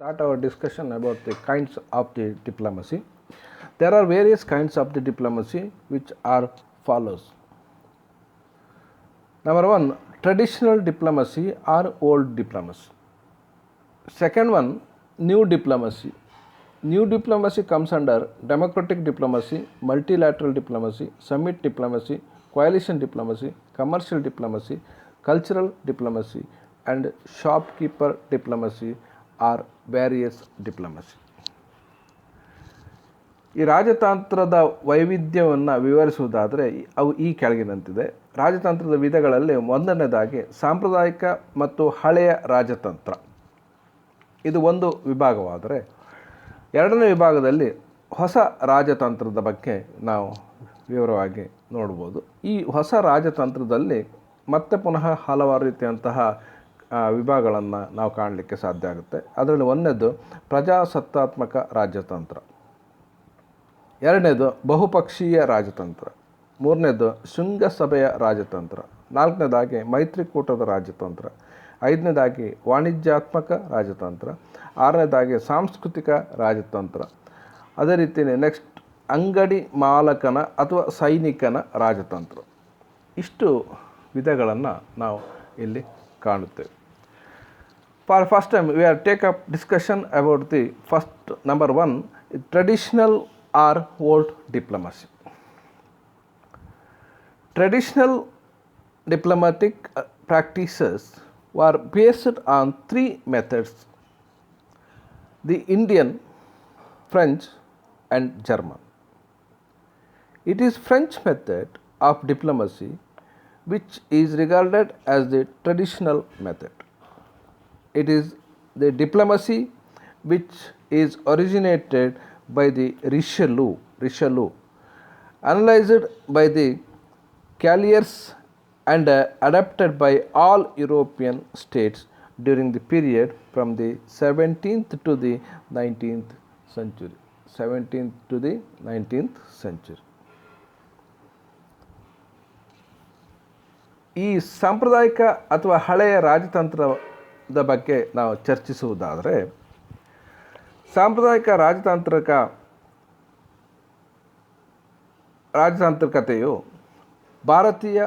Start our discussion about the kinds of the diplomacy. There are various kinds of the diplomacy which are follows. Number one, traditional diplomacy or old diplomacy. Second one, new diplomacy. New diplomacy comes under democratic diplomacy, multilateral diplomacy, summit diplomacy, coalition diplomacy, commercial diplomacy, cultural diplomacy, and shopkeeper diplomacy or various diplomacy. ಈ ರಾಜತಾಂತ್ರದ ವೈವಿಧ್ಯವನ್ನು ವಿವರಿಸುವುದಾದರೆ ಅವು ಈ ಕೆಳಗಿನಂತಿದೆ. ರಾಜತಾಂತ್ರದ ವಿಧಗಳಲ್ಲಿ ಒಂದನೇದಾಗಿ ಸಾಂಪ್ರದಾಯಿಕ ಮತ್ತು ಹಳೆಯ ರಾಜತಂತ್ರ, ಇದು ಒಂದು ವಿಭಾಗವಾದರೆ, ಎರಡನೇ ವಿಭಾಗದಲ್ಲಿ ಹೊಸ ರಾಜತಂತ್ರದ ಬಗ್ಗೆ ನಾವು ವಿವರವಾಗಿ ನೋಡ್ಬೋದು. ಈ ಹೊಸ ರಾಜತಂತ್ರದಲ್ಲಿ ಮತ್ತೆ ಪುನಃ ಹಲವಾರು ರೀತಿಯಂತಹ ವಿಭಾಗಗಳನ್ನು ನಾವು ಕಾಣಲಿಕ್ಕೆ ಸಾಧ್ಯ ಆಗುತ್ತೆ. ಅದರಲ್ಲಿ ಒಂದನೇದು ಪ್ರಜಾಸತ್ತಾತ್ಮಕ ರಾಜತಂತ್ರ, ಎರಡನೇದು ಬಹುಪಕ್ಷೀಯ ರಾಜತಂತ್ರ, ಮೂರನೇದು ಶೃಂಗಸಭೆಯ ರಾಜತಂತ್ರ, ನಾಲ್ಕನೇದಾಗಿ ಮೈತ್ರಿಕೂಟದ ರಾಜತಂತ್ರ, ಐದನೇದಾಗಿ ವಾಣಿಜ್ಯಾತ್ಮಕ ರಾಜತಂತ್ರ, ಆರನೇದಾಗಿ ಸಾಂಸ್ಕೃತಿಕ ರಾಜತಂತ್ರ, ಅದೇ ರೀತಿ ನೆಕ್ಸ್ಟ್ ಅಂಗಡಿ ಮಾಲಕನ ಅಥವಾ ಸೈನಿಕನ ರಾಜತಂತ್ರ. ಇಷ್ಟು ವಿಧಗಳನ್ನು ನಾವು ಇಲ್ಲಿ ಕಾಣುತ್ತೇವೆ. For first time we are take up discussion about the first number one, traditional or old diplomacy. Traditional diplomatic practices were based on three methods: the Indian, French and German. It is French method of diplomacy which is regarded as the traditional method. It is the diplomacy which is originated by the Richelieu, analyzed by the Cavaliers and adopted by all European states during the period from the 17th to the 19th century. 17th to the 19th century. ಈ ಸಾಂಪ್ರದಾಯಿಕ ಅಥವಾ ಹಳೆಯ ರಾಜತಂತ್ರದ ಬಗ್ಗೆ ನಾವು ಚರ್ಚಿಸುವುದಾದರೆ, ಸಾಂಪ್ರದಾಯಿಕ ರಾಜತಾಂತ್ರಿಕತೆಯು ಭಾರತೀಯ,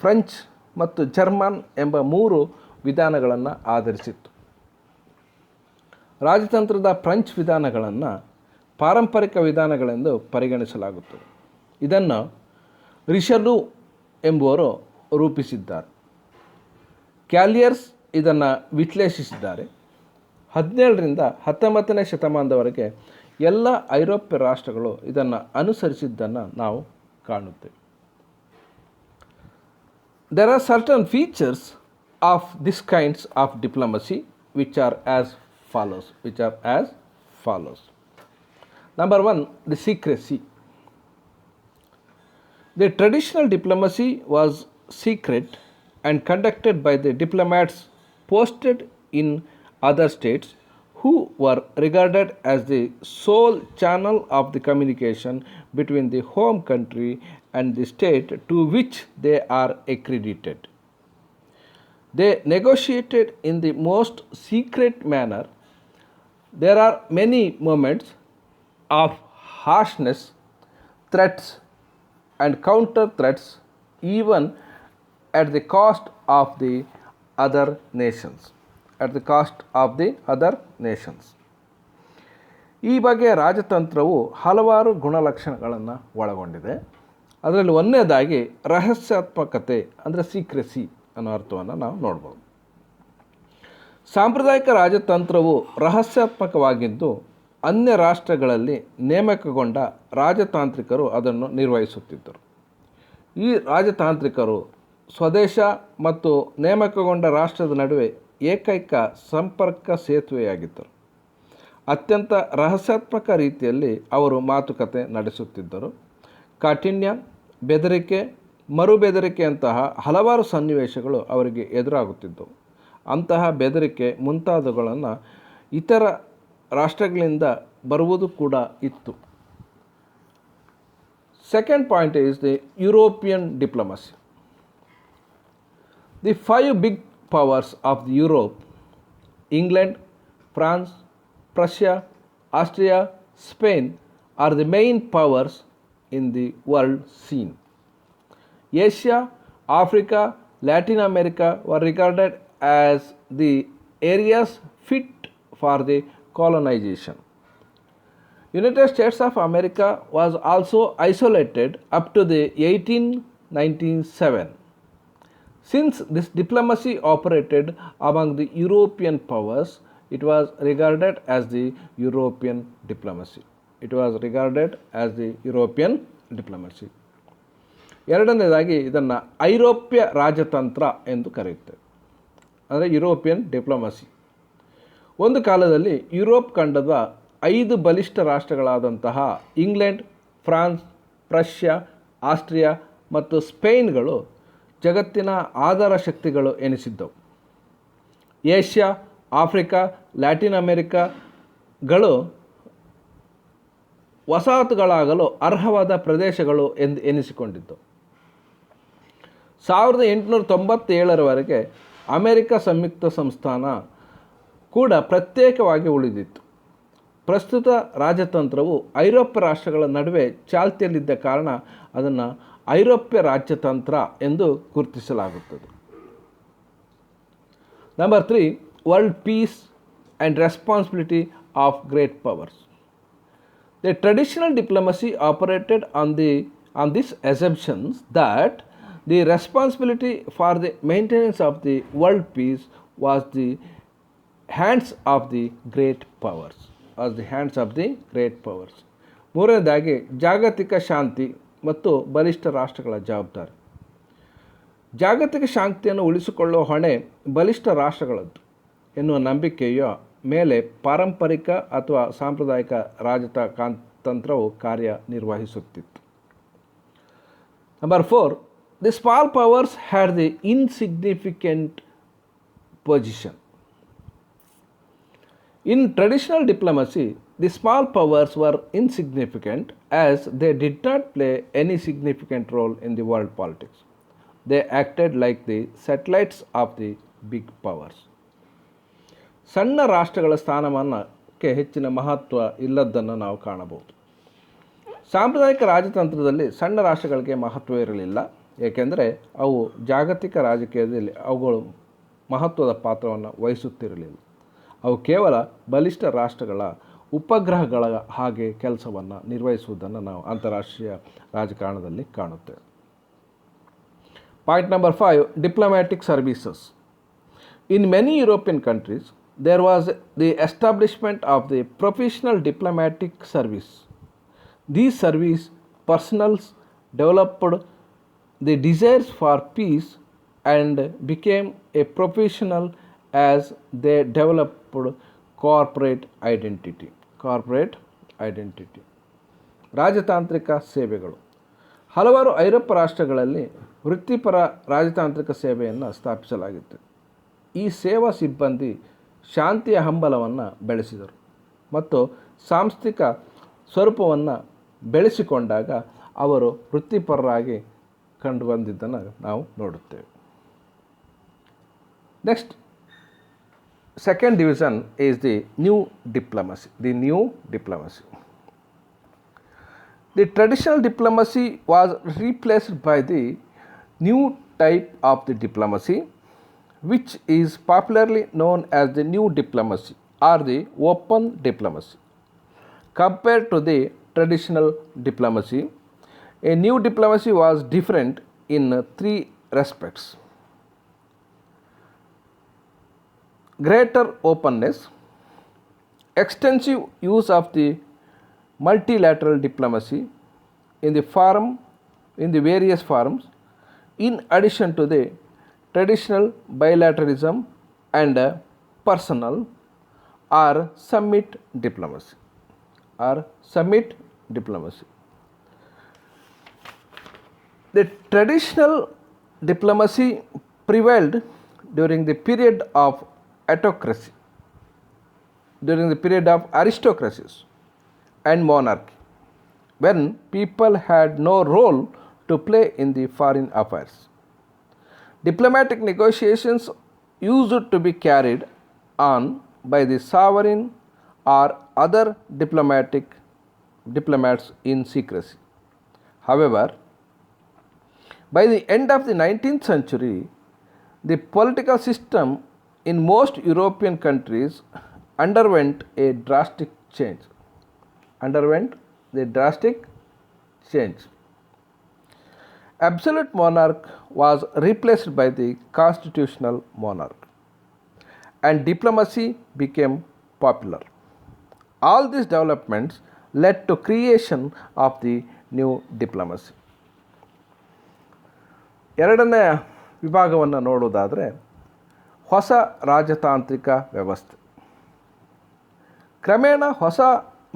French ಮತ್ತು German ಎಂಬ ಮೂರು ವಿಧಾನಗಳನ್ನು ಆಧರಿಸಿತ್ತು. ರಾಜತಂತ್ರದ ಫ್ರೆಂಚ್ ವಿಧಾನಗಳನ್ನು ಪಾರಂಪರಿಕ ವಿಧಾನಗಳೆಂದು ಪರಿಗಣಿಸಲಾಗುತ್ತದೆ. ಇದನ್ನು ರಿಷೆಲ್ಯೂ ಎಂಬುವರು ರೂಪಿಸಿದ್ದಾರೆ. ಕ್ಯಾಲಿಯರ್ಸ್ ಇದನ್ನು ವಿಶ್ಲೇಷಿಸಿದ್ದಾರೆ. 17ರಿಂದ 19ನೇ ಶತಮಾನದವರೆಗೆ ಎಲ್ಲ ಐರೋಪ್ಯ ರಾಷ್ಟ್ರಗಳು ಇದನ್ನು ಅನುಸರಿಸಿದ್ದನ್ನು ನಾವು ಕಾಣುತ್ತೇವೆ. There are certain features of this kinds of diplomacy which are as follows. Number one, the secrecy. The traditional diplomacy was secret and conducted by the diplomats posted in other states who were regarded as the sole channel of the communication between the home country and the state to which they are accredited. They negotiated in the most secret manner. There are many moments of harshness, threats and counter threats, even at the cost of the other nations. ಈ ಬಗೆಯ ರಾಜತಂತ್ರವು ಹಲವಾರು ಗುಣಲಕ್ಷಣಗಳನ್ನು ಒಳಗೊಂಡಿದೆ. ಅದರಲ್ಲಿ ಒಂದನೇದಾಗಿ ರಹಸ್ಯಾತ್ಮಕತೆ, ಅಂದರೆ secrecy ಅನ್ನೋ ಅರ್ಥವನ್ನು ನಾವು ನೋಡ್ಬೋದು. ಸಾಂಪ್ರದಾಯಿಕ ರಾಜತಂತ್ರವು ರಹಸ್ಯಾತ್ಮಕವಾಗಿದ್ದು ಅನ್ಯ ರಾಷ್ಟ್ರಗಳಲ್ಲಿ ನೇಮಕಗೊಂಡ ರಾಜತಾಂತ್ರಿಕರು ಅದನ್ನು ನಿರ್ವಹಿಸುತ್ತಿದ್ದರು. ಈ ರಾಜತಾಂತ್ರಿಕರು ಸ್ವದೇಶ ಮತ್ತು ನೇಮಕಗೊಂಡ ರಾಷ್ಟ್ರದ ನಡುವೆ ಏಕೈಕ ಸಂಪರ್ಕ ಸೇತುವೆಯಾಗಿದ್ದರು. ಅತ್ಯಂತ ರಹಸ್ಯಾತ್ಮಕ ರೀತಿಯಲ್ಲಿ ಅವರು ಮಾತುಕತೆ ನಡೆಸುತ್ತಿದ್ದರು. ಕಾಠಿಣ್ಯ, ಬೆದರಿಕೆ, ಮರುಬೆದರಿಕೆಯಂತಹ ಹಲವಾರು ಸನ್ನಿವೇಶಗಳು ಅವರಿಗೆ ಎದುರಾಗುತ್ತಿದ್ದವು. ಅಂತಹ ಬೆದರಿಕೆ ಮುಂತಾದವುಗಳನ್ನು ಇತರ ರಾಷ್ಟ್ರಗಳಿಂದ ಬರುವುದು ಕೂಡ ಇತ್ತು. Second point is the European diplomacy. The five big powers of Europe England, France, Prussia, Austria, Spain are the main powers in the world scene. Asia, Africa, Latin America were regarded as the areas fit for the colonization. United States of America was also isolated up to the 1897. Since this diplomacy operated among the European powers, it was regarded as the European diplomacy. It was regarded as the European diplomacy. ಎರಡನೇದಾಗಿ ಇದನ್ನು ಐರೋಪ್ಯ ರಾಜತಂತ್ರ ಎಂದು ಕರೆಯುತ್ತೇವೆ, ಅಂದರೆ European diplomacy. ಒಂದು ಕಾಲದಲ್ಲಿ Europe ಖಂಡದ 5 ಬಲಿಷ್ಠ ರಾಷ್ಟ್ರಗಳಾದಂತಹ ಇಂಗ್ಲೆಂಡ್, ಫ್ರಾನ್ಸ್, ಪ್ರಷ್ಯಾ, ಆಸ್ಟ್ರಿಯಾ ಮತ್ತು ಸ್ಪೇನ್ಗಳು ಜಗತ್ತಿನ ಆಧಾರ ಶಕ್ತಿಗಳು ಎನಿಸಿದ್ದವು. ಏಷ್ಯಾ, ಆಫ್ರಿಕಾ, ಲ್ಯಾಟಿನ್ ಅಮೆರಿಕಗಳು ವಸಾಹತುಗಳಾಗಲು ಅರ್ಹವಾದ ಪ್ರದೇಶಗಳು ಎಂದು ಎನಿಸಿಕೊಂಡಿದ್ದವು. 1897ರವರೆಗೆ ಅಮೆರಿಕ ಸಂಯುಕ್ತ ಸಂಸ್ಥಾನ ಕೂಡ ಪ್ರತ್ಯೇಕವಾಗಿ ಉಳಿದಿತ್ತು. ಪ್ರಸ್ತುತ ರಾಜತಂತ್ರವು ಐರೋಪ್ಯ ರಾಷ್ಟ್ರಗಳ ನಡುವೆ ಚಾಲ್ತಿಯಲ್ಲಿದ್ದ ಕಾರಣ ಅದನ್ನು ಐರೋಪ್ಯ ರಾಜ್ಯತಂತ್ರ ಎಂದು ಗುರುತಿಸಲಾಗುತ್ತದೆ. Number 3, world peace and responsibility of great powers. The traditional diplomacy operated on these assumptions that the responsibility for the maintenance of the world peace was the hands of the great powers. ಮೂರನೇದಾಗಿ ಜಾಗತಿಕ ಶಾಂತಿ ಮತ್ತು ಬಲಿಷ್ಠ ರಾಷ್ಟ್ರಗಳ ಜವಾಬ್ದಾರಿ. ಜಾಗತಿಕ ಶಾಂತಿಯನ್ನು ಉಳಿಸಿಕೊಳ್ಳುವ ಹೊಣೆ ಬಲಿಷ್ಠ ರಾಷ್ಟ್ರಗಳದ್ದು ಎನ್ನುವ ನಂಬಿಕೆಯ ಮೇಲೆ ಪಾರಂಪರಿಕ ಅಥವಾ ಸಾಂಪ್ರದಾಯಿಕ ರಾಜತಂತ್ರವು ಕಾರ್ಯನಿರ್ವಹಿಸುತ್ತಿತ್ತು. Number 4, the small powers had the insignificant position. In traditional diplomacy, the small powers were insignificant as they did not play any significant role in the world politics. They acted like the satellites of the big powers. ಸಣ್ಣ ರಾಷ್ಟ್ರಗಳ ಸ್ಥಾನಮಾನಕ್ಕೆ ಹೆಚ್ಚಿನ ಮಹತ್ವ ಇಲ್ಲದ್ದನ್ನು ನಾವು ಕಾಣಬಹುದು. ಸಾಂಪ್ರದಾಯಿಕ ರಾಜತಂತ್ರದಲ್ಲಿ ಸಣ್ಣ ರಾಷ್ಟ್ರಗಳಿಗೆ ಮಹತ್ವ ಇರಲಿಲ್ಲ, ಏಕೆಂದರೆ ಅವು ಜಾಗತಿಕ ರಾಜಕೀಯದಲ್ಲಿ ಅವುಗಳು ಮಹತ್ವದ ಪಾತ್ರವನ್ನು ವಹಿಸುತ್ತಿರಲಿಲ್ಲ. ಅವು ಕೇವಲ ಬಲಿಷ್ಠ ರಾಷ್ಟ್ರಗಳ ಉಪಗ್ರಹಗಳ ಹಾಗೆ ಕೆಲಸವನ್ನು ನಿರ್ವಹಿಸುವುದನ್ನು ನಾವು ಅಂತಾರಾಷ್ಟ್ರೀಯ ರಾಜಕಾರಣದಲ್ಲಿ ಕಾಣುತ್ತೇವೆ. Point number 5, diplomatic services. In many European countries there was the establishment of the professional diplomatic service. These service personnel developed the desires for peace and became a professional as they developed corporate identity. ರಾಜತಾಂತ್ರಿಕ ಸೇವೆಗಳು. ಹಲವಾರು ಐರೋಪ್ಯ ರಾಷ್ಟ್ರಗಳಲ್ಲಿ ವೃತ್ತಿಪರ ರಾಜತಾಂತ್ರಿಕ ಸೇವೆಯನ್ನು ಸ್ಥಾಪಿಸಲಾಗಿತ್ತು. ಈ ಸೇವಾ ಸಿಬ್ಬಂದಿ ಶಾಂತಿಯ ಹಂಬಲವನ್ನು ಬೆಳೆಸಿದರು ಮತ್ತು ಸಾಂಸ್ಥಿಕ ಸ್ವರೂಪವನ್ನು ಬೆಳೆಸಿಕೊಂಡಾಗ ಅವರು ವೃತ್ತಿಪರರಾಗಿ ಕಂಡುಬಂದಿದ್ದನ್ನು ನಾವು ನೋಡುತ್ತೇವೆ. Next, second division is the new diplomacy. The traditional diplomacy was replaced by the new type of the diplomacy, which is popularly known as the new diplomacy or the open diplomacy. Compared to the traditional diplomacy, a new diplomacy was different in 3 respects: greater openness, extensive use of the multilateral diplomacy in the various forums, in addition to the traditional bilateralism and personal or summit diplomacy. The traditional diplomacy prevailed during the period of autocracy, during the period of aristocracies and monarchy, when people had no role to play in the foreign affairs. Diplomatic negotiations used to be carried on by the sovereign or other diplomats in secrecy. However, by the end of the 19th century, the political system in most European countries underwent a drastic change. Underwent the drastic change. Absolute monarch was replaced by the constitutional monarch, and diplomacy became popular. All these developments led to creation of the new diplomacy. ಎರಡನೇ ವಿಭಾಗವನ್ನು ನೋಡೋದಾದರೆ ಹೊಸ ರಾಜತಾಂತ್ರಿಕ ವ್ಯವಸ್ಥೆ. ಕ್ರಮೇಣ ಹೊಸ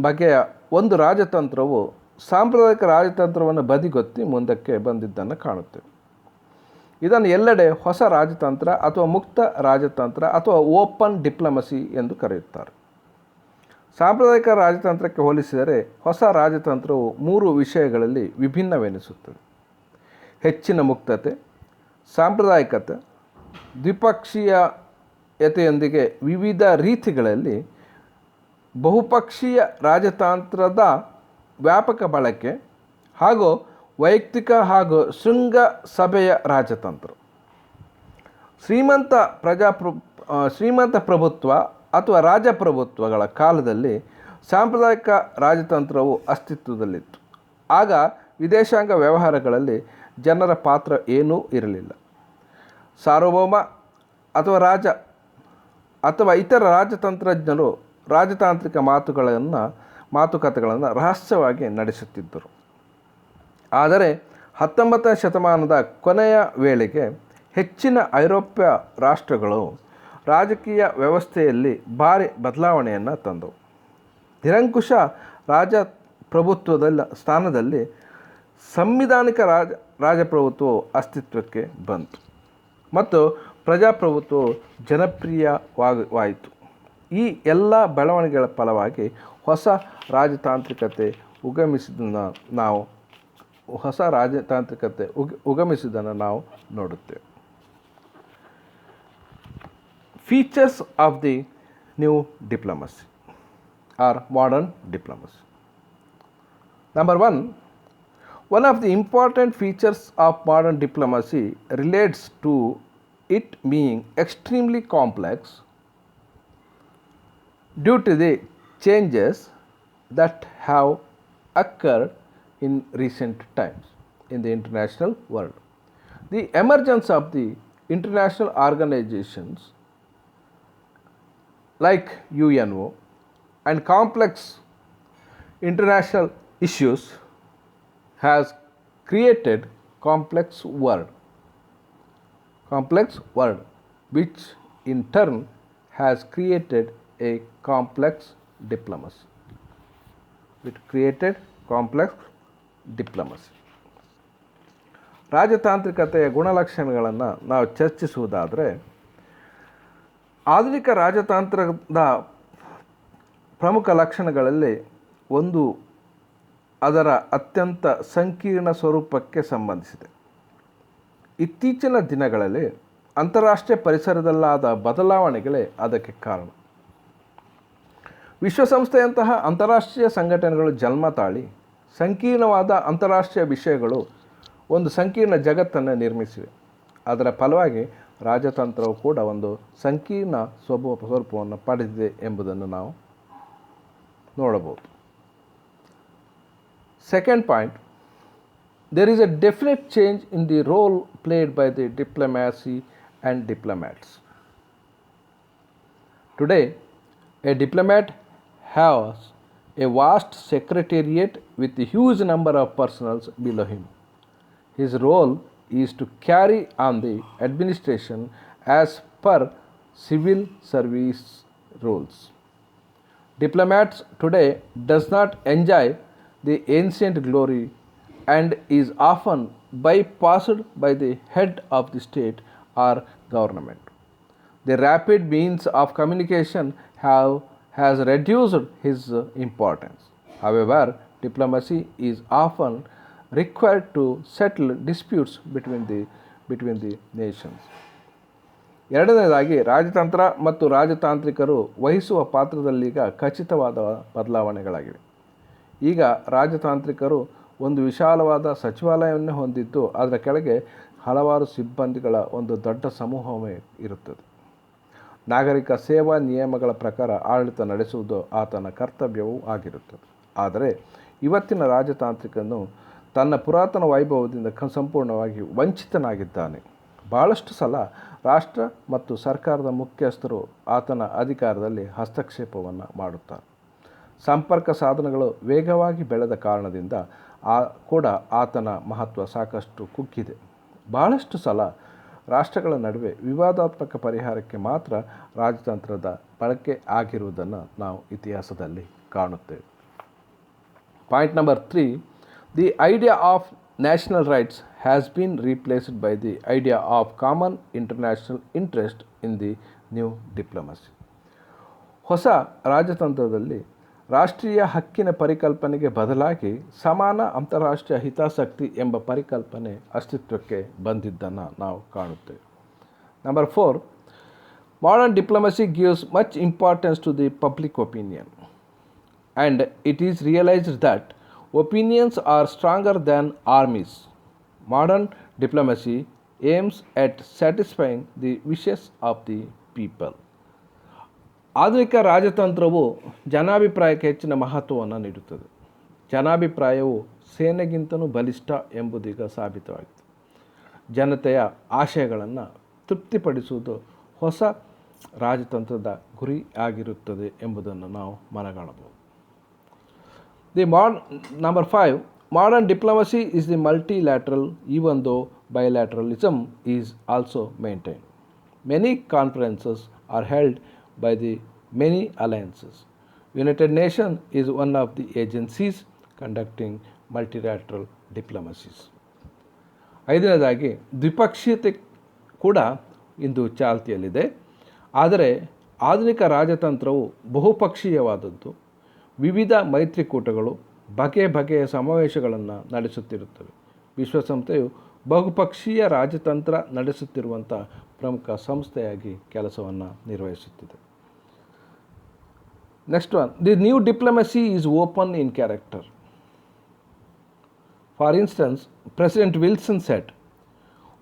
ಬಗೆಯ ಒಂದು ರಾಜತಂತ್ರವು ಸಾಂಪ್ರದಾಯಿಕ ರಾಜತಂತ್ರವನ್ನು ಬದಿಗೊತ್ತಿ ಮುಂದಕ್ಕೆ ಬಂದಿದ್ದನ್ನು ಕಾಣುತ್ತೇವೆ. ಇದನ್ನು ಎಲ್ಲೆಡೆ ಹೊಸ ರಾಜತಂತ್ರ ಅಥವಾ ಮುಕ್ತ ರಾಜತಂತ್ರ ಅಥವಾ ಓಪನ್ ಡಿಪ್ಲೊಮಸಿ ಎಂದು ಕರೆಯುತ್ತಾರೆ. ಸಾಂಪ್ರದಾಯಿಕ ರಾಜತಂತ್ರಕ್ಕೆ ಹೋಲಿಸಿದರೆ ಹೊಸ ರಾಜತಂತ್ರವು 3 ವಿಷಯಗಳಲ್ಲಿ ವಿಭಿನ್ನವೆನಿಸುತ್ತದೆ: ಹೆಚ್ಚಿನ ಮುಕ್ತತೆ, ಸಾಂಪ್ರದಾಯಿಕತೆ, ದ್ವಿಪಕ್ಷೀಯತೆಯೊಂದಿಗೆ ವಿವಿಧ ರೀತಿಗಳಲ್ಲಿ ಬಹುಪಕ್ಷೀಯ ರಾಜತಂತ್ರದ ವ್ಯಾಪಕ ಬಳಕೆ ಹಾಗೂ ವೈಯಕ್ತಿಕ ಹಾಗೂ ಶೃಂಗಸಭೆಯ ರಾಜತಂತ್ರ. ಶ್ರೀಮಂತ ಪ್ರಭುತ್ವ ಅಥವಾ ರಾಜಪ್ರಭುತ್ವಗಳ ಕಾಲದಲ್ಲಿ ಸಾಂಪ್ರದಾಯಿಕ ರಾಜತಂತ್ರವು ಅಸ್ತಿತ್ವದಲ್ಲಿತ್ತು. ಆಗ ವಿದೇಶಾಂಗ ವ್ಯವಹಾರಗಳಲ್ಲಿ ಜನರ ಪಾತ್ರ ಏನೂ ಇರಲಿಲ್ಲ. ಸಾರ್ವಭೌಮ ಅಥವಾ ರಾಜ ಅಥವಾ ಇತರ ರಾಜತಂತ್ರಜ್ಞರು ರಾಜತಾಂತ್ರಿಕ ಮಾತುಕತೆಗಳನ್ನು ರಹಸ್ಯವಾಗಿ ನಡೆಸುತ್ತಿದ್ದರು. ಆದರೆ 19ನೇ ಶತಮಾನದ ಕೊನೆಯ ವೇಳೆಗೆ ಹೆಚ್ಚಿನ ಐರೋಪ್ಯ ರಾಷ್ಟ್ರಗಳು ರಾಜಕೀಯ ವ್ಯವಸ್ಥೆಯಲ್ಲಿ ಭಾರಿ ಬದಲಾವಣೆಯನ್ನು ತಂದವು. ನಿರಂಕುಶ ರಾಜಪ್ರಭುತ್ವದ ಸ್ಥಾನದಲ್ಲಿ ಸಂವಿಧಾನಿಕ ರಾಜಪ್ರಭುತ್ವವು ಅಸ್ತಿತ್ವಕ್ಕೆ ಬಂತು ಮತ್ತು ಪ್ರಜಾಪ್ರಭುತ್ವವು ಜನಪ್ರಿಯವಾಯಿತು. ಈ ಎಲ್ಲ ಬೆಳವಣಿಗೆಗಳ ಫಲವಾಗಿ ಹೊಸ ರಾಜತಾಂತ್ರಿಕತೆ ಉಗಮಿಸಿದ್ದನ್ನು ನಾವು ನೋಡುತ್ತೇವೆ. Features of the new diplomacy or modern diplomacy. Number one of the important features of modern diplomacy relates to it being extremely complex due to the changes that have occurred in recent times in the international world. The emergence of the international organizations like UNO and complex international issues has created complex world which in turn has created a complex diplomacy. ರಾಜತಾಂತ್ರಿಕತೆಯ ಗುಣಲಕ್ಷಣಗಳನ್ನು ನಾವು ಚರ್ಚಿಸುವುದಾದರೆ, ಆಧುನಿಕ ರಾಜತಾಂತ್ರದ ಪ್ರಮುಖ ಲಕ್ಷಣಗಳಲ್ಲಿ ಒಂದು ಅದರ ಅತ್ಯಂತ ಸಂಕೀರ್ಣ ಸ್ವರೂಪಕ್ಕೆ ಸಂಬಂಧಿಸಿದೆ. ಇತ್ತೀಚಿನ ದಿನಗಳಲ್ಲಿ ಅಂತಾರಾಷ್ಟ್ರೀಯ ಪರಿಸರದಲ್ಲಾದ ಬದಲಾವಣೆಗಳೇ ಅದಕ್ಕೆ ಕಾರಣ. ವಿಶ್ವಸಂಸ್ಥೆಯಂತಹ ಅಂತಾರಾಷ್ಟ್ರೀಯ ಸಂಘಟನೆಗಳು ಜನ್ಮ ತಾಳಿ ಸಂಕೀರ್ಣವಾದ ಅಂತಾರಾಷ್ಟ್ರೀಯ ವಿಷಯಗಳು ಒಂದು ಸಂಕೀರ್ಣ ಜಗತ್ತನ್ನು ನಿರ್ಮಿಸಿವೆ. ಅದರ ಫಲವಾಗಿ ರಾಜತಂತ್ರವು ಕೂಡ ಒಂದು ಸಂಕೀರ್ಣ ಸ್ವರೂಪವನ್ನು ಪಡೆದಿದೆ ಎಂಬುದನ್ನು ನಾವು ನೋಡಬಹುದು. Second point, there is a definite change in the role played by the diplomacy and diplomats. Today, a diplomat has a vast secretariat with a huge number of personnel below him. His role is to carry on the administration as per civil service rules. Diplomats today does not enjoy the ancient glory and is often bypassed by the head of the state or government. The rapid means of communication has reduced his importance. However, diplomacy is often required to settle disputes between the nations. ಎರಡನೇದಾಗಿ ರಾಜತಂತ್ರ ಮತ್ತು ರಾಜತಾಂತ್ರಿಕರು ವಹಿಸುವ ಪಾತ್ರದಲ್ಲೀಗ ಖಚಿತವಾದ ಬದಲಾವಣೆಗಳಾಗಿವೆ. ಈಗ ರಾಜತಾಂತ್ರಿಕರು ಒಂದು ವಿಶಾಲವಾದ ಸಚಿವಾಲಯವನ್ನೇ ಹೊಂದಿದ್ದು ಅದರ ಕೆಳಗೆ ಹಲವಾರು ಸಿಬ್ಬಂದಿಗಳ ಒಂದು ದೊಡ್ಡ ಸಮೂಹವೇ ಇರುತ್ತದೆ. ನಾಗರಿಕ ಸೇವಾ ನಿಯಮಗಳ ಪ್ರಕಾರ ಆಡಳಿತ ನಡೆಸುವುದು ಆತನ ಕರ್ತವ್ಯವೂ ಆಗಿರುತ್ತದೆ. ಆದರೆ ಇವತ್ತಿನ ರಾಜತಾಂತ್ರಿಕನು ತನ್ನ ಪುರಾತನ ವೈಭವದಿಂದ ಸಂಪೂರ್ಣವಾಗಿ ವಂಚಿತನಾಗಿದ್ದಾನೆ. ಬಹಳಷ್ಟು ಸಲ ರಾಷ್ಟ್ರ ಮತ್ತು ಸರ್ಕಾರದ ಮುಖ್ಯಸ್ಥರು ಆತನ ಅಧಿಕಾರದಲ್ಲಿ ಹಸ್ತಕ್ಷೇಪವನ್ನು ಮಾಡುತ್ತಾರೆ. ಸಂಪರ್ಕ ಸಾಧನಗಳು ವೇಗವಾಗಿ ಬೆಳೆದ ಕಾರಣದಿಂದ ಕೂಡ ಆತನ ಮಹತ್ವ ಸಾಕಷ್ಟು ಕುಗ್ಗಿದೆ. ಬಹಳಷ್ಟು ಸಲ ರಾಷ್ಟ್ರಗಳ ನಡುವೆ ವಿವಾದಾತ್ಮಕ ಪರಿಹಾರಕ್ಕೆ ಮಾತ್ರ ರಾಜತಂತ್ರದ ಬಳಕೆ ಆಗಿರುವುದನ್ನು ನಾವು ಇತಿಹಾಸದಲ್ಲಿ ಕಾಣುತ್ತೇವೆ. Point number 3, the idea of national rights has been replaced by the idea of common international interest in the new diplomacy. ಹೊಸ ರಾಜತಂತ್ರದಲ್ಲಿ ರಾಷ್ಟ್ರೀಯ ಹಕ್ಕಿನ ಪರಿಕಲ್ಪನೆಗೆ ಬದಲಾಗಿ ಸಮಾನ ಅಂತಾರಾಷ್ಟ್ರೀಯ ಹಿತಾಸಕ್ತಿ ಎಂಬ ಪರಿಕಲ್ಪನೆ ಅಸ್ತಿತ್ವಕ್ಕೆ ಬಂದಿದ್ದನ್ನು ನಾವು ಕಾಣುತ್ತೇವೆ. Number 4, modern diplomacy gives much importance to the public opinion and it is realised that opinions are stronger than armies. Modern diplomacy aims at satisfying the wishes of the people. ಆಧುನಿಕ ರಾಜತಂತ್ರವು ಜನಾಭಿಪ್ರಾಯಕ್ಕೆ ಹೆಚ್ಚಿನ ಮಹತ್ವವನ್ನು ನೀಡುತ್ತದೆ. ಜನಾಭಿಪ್ರಾಯವು ಸೇನೆಗಿಂತಲೂ ಬಲಿಷ್ಠ ಎಂಬುದೀಗ ಸಾಬೀತವಾಗಿದೆ. ಜನತೆಯ ಆಶಯಗಳನ್ನು ತೃಪ್ತಿಪಡಿಸುವುದು ಹೊಸ ರಾಜತಂತ್ರದ ಗುರಿ ಆಗಿರುತ್ತದೆ ಎಂಬುದನ್ನು ನಾವು ಮನಗಾಣಬಹುದು. Number 5, modern diplomacy is the multilateral even though bilateralism is also maintained. Many conferences are held by the many alliances. United Nations is one of the agencies conducting multilateral diplomacies. ಐದನೇದಾಗಿ ದ್ವಿಪಕ್ಷೀಯತೆ ಕೂಡ ಇಂದು ಚಾಲ್ತಿಯಲ್ಲಿದೆ. ಆದರೆ ಆಧುನಿಕ ರಾಜತಂತ್ರವು ಬಹುಪಕ್ಷೀಯವಾದದ್ದು. ವಿವಿಧ ಮೈತ್ರಿಕೂಟಗಳು ಬಗೆಯ ಸಮಾವೇಶಗಳನ್ನು ನಡೆಸುತ್ತಿರುತ್ತವೆ. ವಿಶ್ವಸಂಸ್ಥೆಯು ಬಹುಪಕ್ಷೀಯ ರಾಜತಂತ್ರ ನಡೆಸುತ್ತಿರುವಂಥ ಪ್ರಮುಖ ಸಂಸ್ಥೆಯಾಗಿ ಕೆಲಸವನ್ನು ನಿರ್ವಹಿಸುತ್ತಿದೆ. Next one, the new diplomacy is open in character. For instance, president Wilson shed,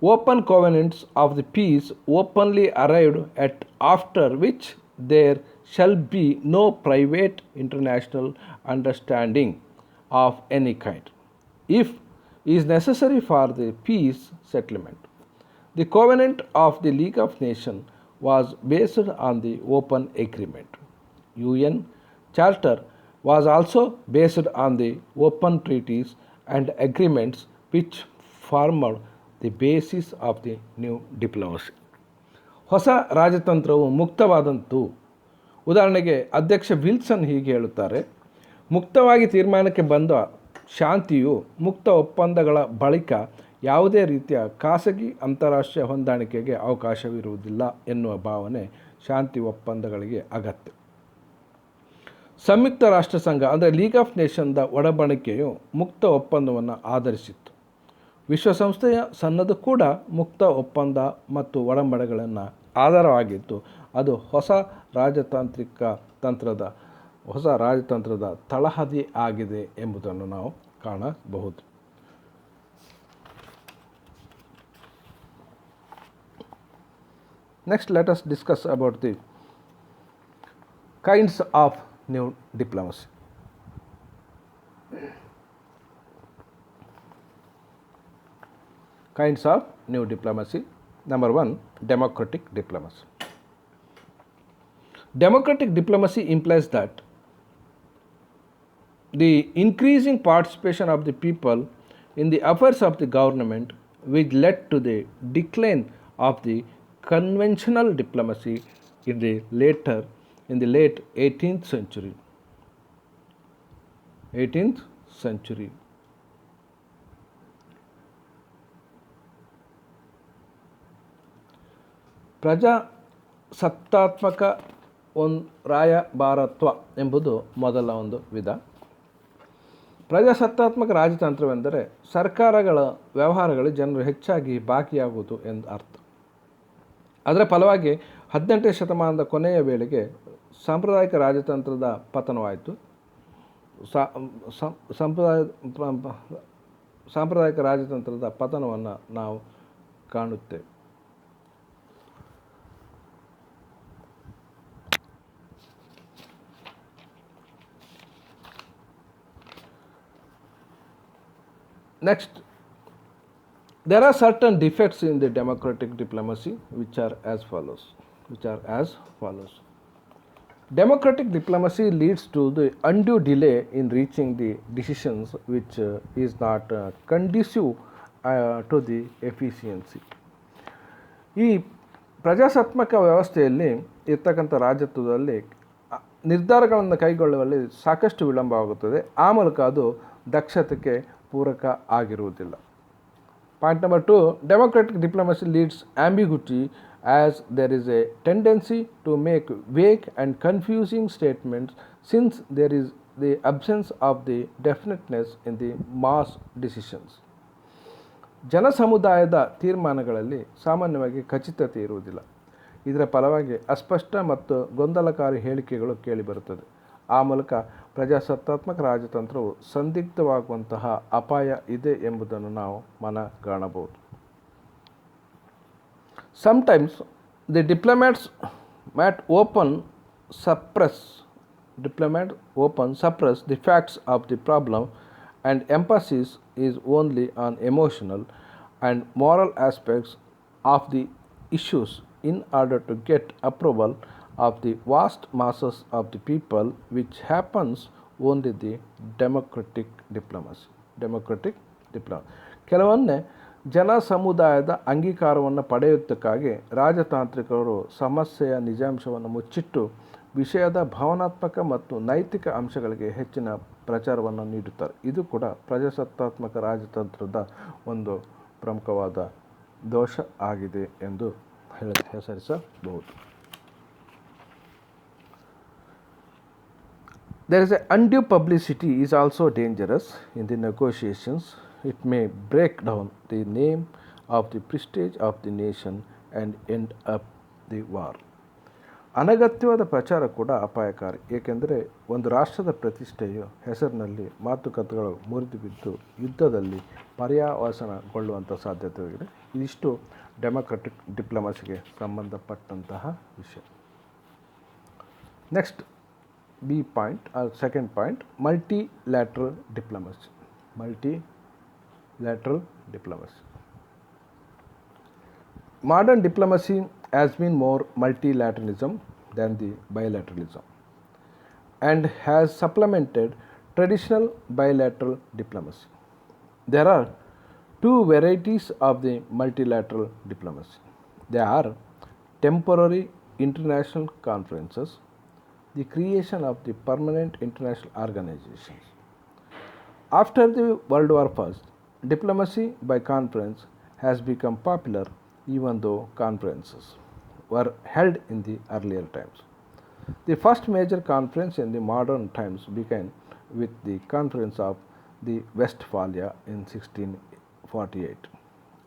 open covenants of the peace openly arrived at, after which there shall be no private international understanding of any kind, if is necessary for the peace settlement. The covenant of the League of Nations was based on the open agreement. UN Charter was also based on the open treaties and agreements which formed the basis of the new diplomacy. ಹೊಸ ರಾಜತಂತ್ರವು ಮುಕ್ತವಾದಂತು. ಉದಾಹರಣೆಗೆ ಅಧ್ಯಕ್ಷ Wilson ಹೀಗೆ ಹೇಳುತ್ತಾರೆ, ಮುಕ್ತವಾಗಿ ತೀರ್ಮಾನಕ್ಕೆ ಬಂದ ಶಾಂತಿಯು ಮುಕ್ತ ಒಪ್ಪಂದಗಳ ಬಳಿಕ ಯಾವುದೇ ರೀತಿಯ ಖಾಸಗಿ ಅಂತಾರಾಷ್ಟ್ರೀಯ ಹೊಂದಾಣಿಕೆಗೆ ಅವಕಾಶವಿರುವುದಿಲ್ಲ ಎನ್ನುವ ಭಾವನೆ ಶಾಂತಿ ಒಪ್ಪಂದಗಳಿಗೆ ಅಗತ್ಯ. ಸಂಯುಕ್ತ ರಾಷ್ಟ್ರ ಸಂಘ ಅಂದರೆ ಲೀಗ್ ಆಫ್ ನೇಷನ್ದ ಒಡಂಬಡಿಕೆಯು ಮುಕ್ತ ಒಪ್ಪಂದವನ್ನು ಆಧರಿಸಿತ್ತು. ವಿಶ್ವಸಂಸ್ಥೆಯ ಸನ್ನದು ಕೂಡ ಮುಕ್ತ ಒಪ್ಪಂದ ಮತ್ತು ಒಡಂಬಡಿಕೆಗಳನ್ನು ಆಧಾರವಾಗಿತ್ತು. ಅದು ಹೊಸ ರಾಜತಂತ್ರದ ತಳಹದಿ ಆಗಿದೆ ಎಂಬುದನ್ನು ನಾವು ಕಾಣಬಹುದು. Next let us discuss about the kinds of new diplomacy. Kinds of new diplomacy. Number 1, democratic diplomacy. Democratic diplomacy implies that the increasing participation of the people in the affairs of the government, which led to the decline of the conventional diplomacy in the late 18th century. ಪ್ರಜಾಸತ್ತಾತ್ಮಕ ರಾಯಭಾರತ್ವ ಎಂಬುದು ಮೊದಲ ಒಂದು ವಿಧ. ಪ್ರಜಾಸತ್ತಾತ್ಮಕ ರಾಜತಂತ್ರವೆಂದರೆ ಸರ್ಕಾರಗಳ ವ್ಯವಹಾರಗಳಲ್ಲಿ ಜನರು ಹೆಚ್ಚಾಗಿ ಭಾಗಿಯಾಗುವುದು ಎಂದು ಅರ್ಥ. ಅದರ ಫಲವಾಗಿ 18ನೇ ಶತಮಾನದ ಕೊನೆಯ ವೇಳೆಗೆ ಸಾಂಪ್ರದಾಯಿಕ ರಾಜತಂತ್ರದ ಪತನವಾಯಿತು. ಸಾಂಪ್ರದಾಯಿಕ ರಾಜತಂತ್ರದ ಪತನವನ್ನು ನಾವು ಕಾಣುತ್ತೇವೆ. Next, there are certain defects in the democratic diplomacy which are as follows. Democratic diplomacy leads to the undue delay in reaching the decisions which is not conducive to the efficiency. ಈ ಪ್ರಜಾಸತ್ತಾತ್ಮಕ ವ್ಯವಸ್ಥೆಯಲ್ಲಿ ಇರ್ತಕ್ಕಂಥ ರಾಜತ್ವದಲ್ಲಿ ನಿರ್ಧಾರಗಳನ್ನು ಕೈಗೊಳ್ಳುವಲ್ಲಿ ಸಾಕಷ್ಟು ವಿಳಂಬವಾಗುತ್ತದೆ. ಆ ಮೂಲಕ ಅದು ದಕ್ಷತೆಗೆ ಪೂರಕ ಆಗಿರುವುದಿಲ್ಲ. Point number 2, democratic diplomacy leads ambiguity as there is a tendency to make vague and confusing statements since there is the absence of the definiteness in the mass decisions. ಜನಸಮುದಾಯದ ತೀರ್ಮಾನಗಳಲ್ಲಿ ಸಾಮಾನ್ಯವಾಗಿ ಖಚಿತತೆ ಇರುವುದಿಲ್ಲ. ಇದರ ಫಲವಾಗಿ ಅಸ್ಪಷ್ಟ ಮತ್ತು ಗೊಂದಲಕಾರಿ ಹೇಳಿಕೆಗಳು ಕೇಳಿಬರುತ್ತದೆ. ಆ ಮೂಲಕ ಪ್ರಜಾಸತ್ತಾತ್ಮಕ ರಾಜತಂತ್ರವು ಸಂದಿಗ್ಧವಾಗುವಂತಹ ಅಪಾಯ ಇದೆ ಎಂಬುದನ್ನು ನಾವು ಮನಗಾಣಬಹುದು. Sometimes the diplomats might suppress the facts of the problem, and emphasis is only on emotional and moral aspects of the issues in order to get approval of the vast masses of the people, which happens only the democratic diplomacy. ಕೆಲವೊಮ್ಮೆ ಜನ ಸಮುದಾಯದ ಅಂಗೀಕಾರವನ್ನು ಪಡೆಯುವುದಕ್ಕಾಗಿ ರಾಜತಾಂತ್ರಿಕರು ಸಮಸ್ಯೆಯ ನಿಜಾಂಶವನ್ನು ಮುಚ್ಚಿಟ್ಟು ವಿಷಯದ ಭಾವನಾತ್ಮಕ ಮತ್ತು ನೈತಿಕ ಅಂಶಗಳಿಗೆ ಹೆಚ್ಚಿನ ಪ್ರಚಾರವನ್ನು ನೀಡುತ್ತಾರೆ. ಇದು ಕೂಡ ಪ್ರಜಾಸತ್ತಾತ್ಮಕ ರಾಜತಂತ್ರದ ಒಂದು ಪ್ರಮುಖವಾದ ದೋಷ ಆಗಿದೆ ಎಂದು ಹೆಸರಿಸಬಹುದು. There is undue publicity is also dangerous in the negotiations. It may break down the name of the prestige of the nation and end up the war. ಅನಗತ್ಯವಾದ ಪ್ರಚಾರ ಕೂಡ ಅಪಾಯಕಾರಿ, ಏಕೆಂದರೆ ಒಂದು ರಾಷ್ಟ್ರದ ಪ್ರತಿಷ್ಠೆಯು ಹೆಸರಿನಲ್ಲಿ ಮಾತುಕತೆಗಳು ಮುರಿದು ಬಿದ್ದು ಯುದ್ಧದಲ್ಲಿ ಪರ್ಯಾವಸಾನಗೊಳ್ಳುವಂಥ ಸಾಧ್ಯತೆಯಾಗಿದೆ. ಇದಿಷ್ಟು ಡೆಮೊಕ್ರೆಟಿಕ್ ಡಿಪ್ಲೊಮಸಿಗೆ ಸಂಬಂಧಪಟ್ಟಂತಹ ವಿಷಯ. Next second point, multilateral diplomacy. Modern diplomacy has been more multilateralism than the bilateralism and has supplemented traditional bilateral diplomacy. There are two varieties of the multilateral diplomacy. They are temporary international conferences, the creation of the permanent international organizations. After the World War I, diplomacy by conference has become popular, even though conferences were held in the earlier times. The first major conference in the modern times began with the Conference of the Westphalia in 1648.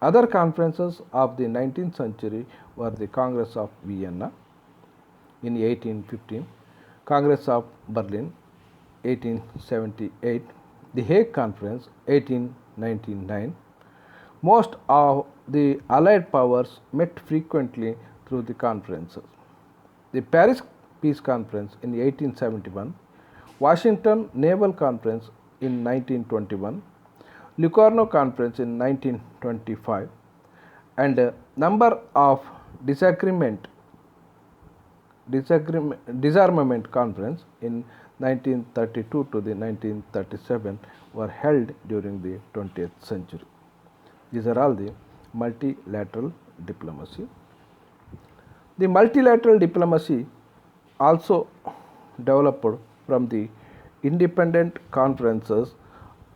Other conferences of the 19th century were the Congress of Vienna in 1815, Congress of Berlin 1878, the Hague Conference 1899. Most of the Allied powers met frequently through the conferences. The Paris Peace Conference in 1871, Washington Naval Conference in 1921, Locarno Conference in 1925, and a number of disarmament conference in 1932 to the 1937 were held during the 20th century. These are all the multilateral diplomacy. The multilateral diplomacy also developed from the independent conferences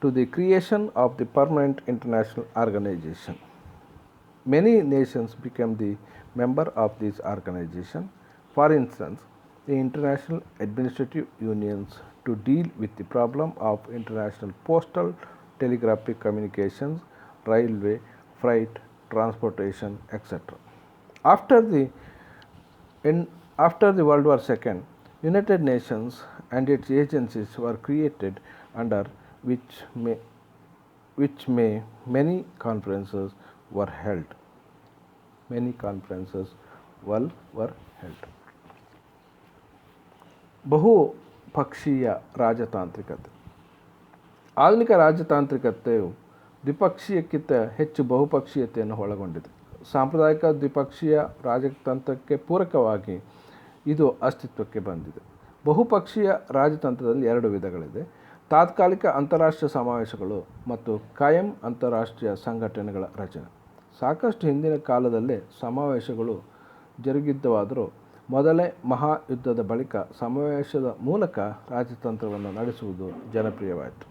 to the creation of the permanent international organization. Many nations became the member of this organization. For instance, the international administrative unions to deal with the problem of international postal telegraphic communications, railway, freight, transportation, etc. After the after the World War II, United Nations and its agencies were created under which many conferences were held. Many conferences were held. ಬಹುಪಕ್ಷೀಯ ರಾಜತಾಂತ್ರಿಕತೆ. ಆಧುನಿಕ ರಾಜತಾಂತ್ರಿಕತೆಯು ದ್ವಿಪಕ್ಷೀಯಕ್ಕಿಂತ ಹೆಚ್ಚು ಬಹುಪಕ್ಷೀಯತೆಯನ್ನು ಒಳಗೊಂಡಿದೆ. ಸಾಂಪ್ರದಾಯಿಕ ದ್ವಿಪಕ್ಷೀಯ ರಾಜತಂತ್ರಕ್ಕೆ ಪೂರಕವಾಗಿ ಇದು ಅಸ್ತಿತ್ವಕ್ಕೆ ಬಂದಿದೆ. ಬಹುಪಕ್ಷೀಯ ರಾಜತಂತ್ರದಲ್ಲಿ ಎರಡು ವಿಧಗಳಿದೆ: ತಾತ್ಕಾಲಿಕ ಅಂತಾರಾಷ್ಟ್ರೀಯ ಸಮಾವೇಶಗಳು ಮತ್ತು ಕಾಯಂ ಅಂತಾರಾಷ್ಟ್ರೀಯ ಸಂಘಟನೆಗಳ ರಚನೆ. ಸಾಕಷ್ಟು ಹಿಂದಿನ ಕಾಲದಲ್ಲೇ ಸಮಾವೇಶಗಳು ಜರುಗಿದ್ದವಾದರೂ ಮೊದಲೇ ಮಹಾಯುದ್ಧದ ಬಳಿಕ ಸಮಾವೇಶದ ಮೂಲಕ ರಾಜತಂತ್ರವನ್ನು ನಡೆಸುವುದು ಜನಪ್ರಿಯವಾಯಿತು.